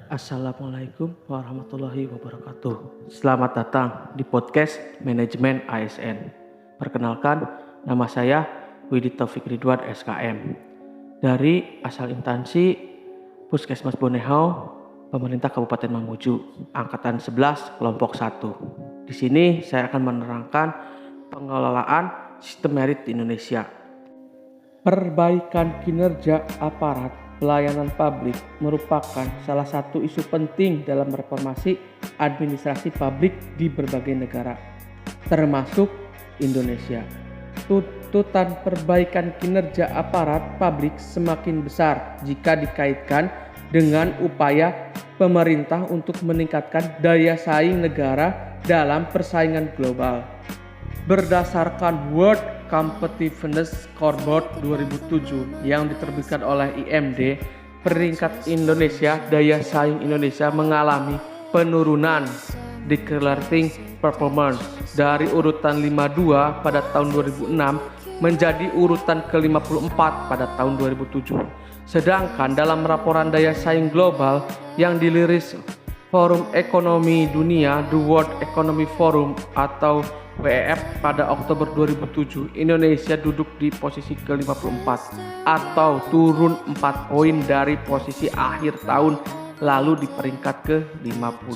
Assalamualaikum warahmatullahi wabarakatuh. Selamat datang di podcast Manajemen ASN. Perkenalkan, nama saya Widi Taufik Ridwan SKM. Dari asal instansi Puskesmas Bonehau, Pemerintah Kabupaten Mamuju, Angkatan 11, Kelompok 1. Di sini saya akan menerangkan pengelolaan sistem merit di Indonesia. Perbaikan kinerja aparat pelayanan publik merupakan salah satu isu penting dalam reformasi administrasi publik di berbagai negara, termasuk Indonesia. Tuntutan perbaikan kinerja aparat publik semakin besar jika dikaitkan dengan upaya pemerintah untuk meningkatkan daya saing negara dalam persaingan global. Berdasarkan World Competitiveness Scoreboard 2007 yang diterbitkan oleh IMD, peringkat Indonesia, daya saing Indonesia mengalami penurunan declining performance dari urutan 52 pada tahun 2006 menjadi urutan ke-54 pada tahun 2007. Sedangkan dalam laporan daya saing global yang dirilis Forum Ekonomi Dunia, The World Economic Forum atau WEF pada Oktober 2007, Indonesia duduk di posisi ke-54 atau turun 4 poin dari posisi akhir tahun lalu di peringkat ke-50.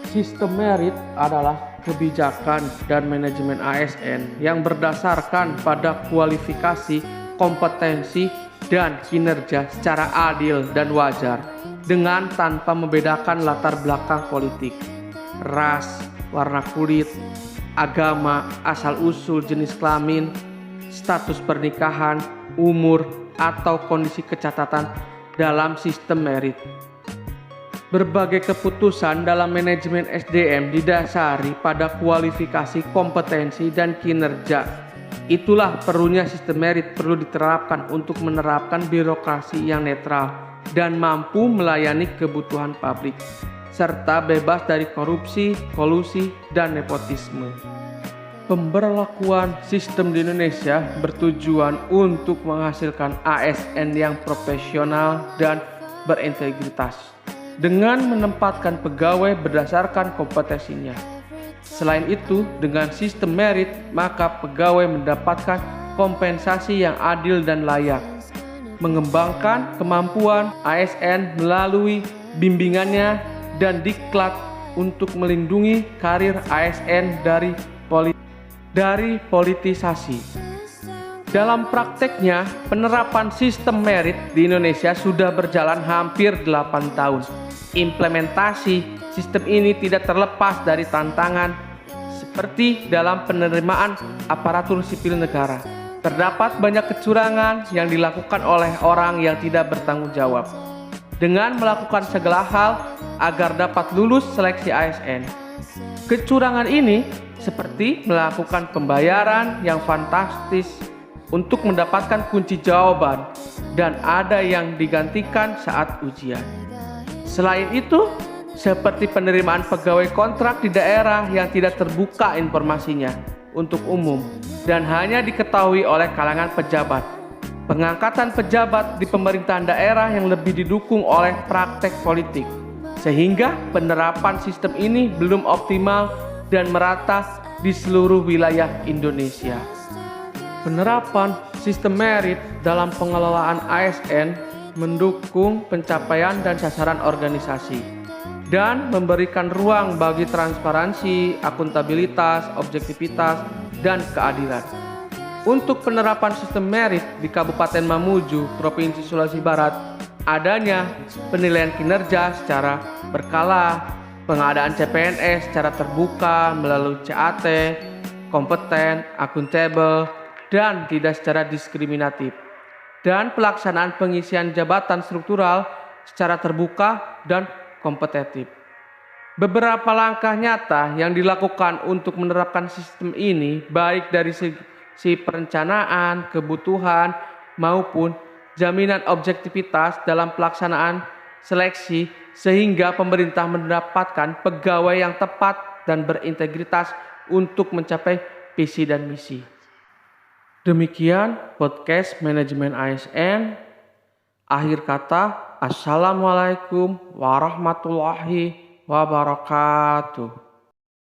Sistem merit adalah kebijakan dan manajemen ASN yang berdasarkan pada kualifikasi, kompetensi, dan kinerja secara adil dan wajar dengan tanpa membedakan latar belakang politik, ras, warna kulit, agama, asal-usul jenis kelamin, status pernikahan, umur, atau kondisi kecatatan dalam sistem merit. Berbagai keputusan dalam manajemen SDM didasari pada kualifikasi, kompetensi, dan kinerja. Itulah perlunya sistem merit perlu diterapkan untuk menerapkan birokrasi yang netral dan mampu melayani kebutuhan publik, serta bebas dari korupsi, kolusi, dan nepotisme. Pemberlakuan sistem di Indonesia bertujuan untuk menghasilkan ASN yang profesional dan berintegritas dengan menempatkan pegawai berdasarkan kompetensinya. Selain itu, dengan sistem merit, maka pegawai mendapatkan kompensasi yang adil dan layak. Mengembangkan kemampuan ASN melalui bimbingannya dan diklat untuk melindungi karir ASN dari politisasi. Dalam prakteknya, penerapan sistem merit di Indonesia sudah berjalan hampir 8 tahun. Implementasi sistem ini tidak terlepas dari tantangan seperti dalam penerimaan aparatur sipil negara. Terdapat banyak kecurangan yang dilakukan oleh orang yang tidak bertanggung jawab dengan melakukan segala hal agar dapat lulus seleksi ASN. Kecurangan ini seperti melakukan pembayaran yang fantastis untuk mendapatkan kunci jawaban dan ada yang digantikan saat ujian. Selain itu, seperti penerimaan pegawai kontrak di daerah yang tidak terbuka informasinya untuk umum dan hanya diketahui oleh kalangan pejabat. Pengangkatan pejabat di pemerintahan daerah yang lebih didukung oleh praktek politik, sehingga penerapan sistem ini belum optimal dan merata di seluruh wilayah Indonesia. Penerapan sistem merit dalam pengelolaan ASN mendukung pencapaian dan sasaran organisasi dan memberikan ruang bagi transparansi, akuntabilitas, objektivitas, dan keadilan. Untuk penerapan sistem merit di Kabupaten Mamuju, Provinsi Sulawesi Barat, adanya penilaian kinerja secara berkala, pengadaan CPNS secara terbuka melalui CAT, kompeten, akuntabel, dan tidak secara diskriminatif, dan pelaksanaan pengisian jabatan struktural secara terbuka dan kompetitif. Beberapa langkah nyata yang dilakukan untuk menerapkan sistem ini baik dari segi perencanaan, kebutuhan, maupun jaminan objektivitas dalam pelaksanaan seleksi sehingga pemerintah mendapatkan pegawai yang tepat dan berintegritas untuk mencapai visi dan misi. Demikian podcast manajemen ASN. Akhir kata, Assalamualaikum warahmatullahi wabarakatuh.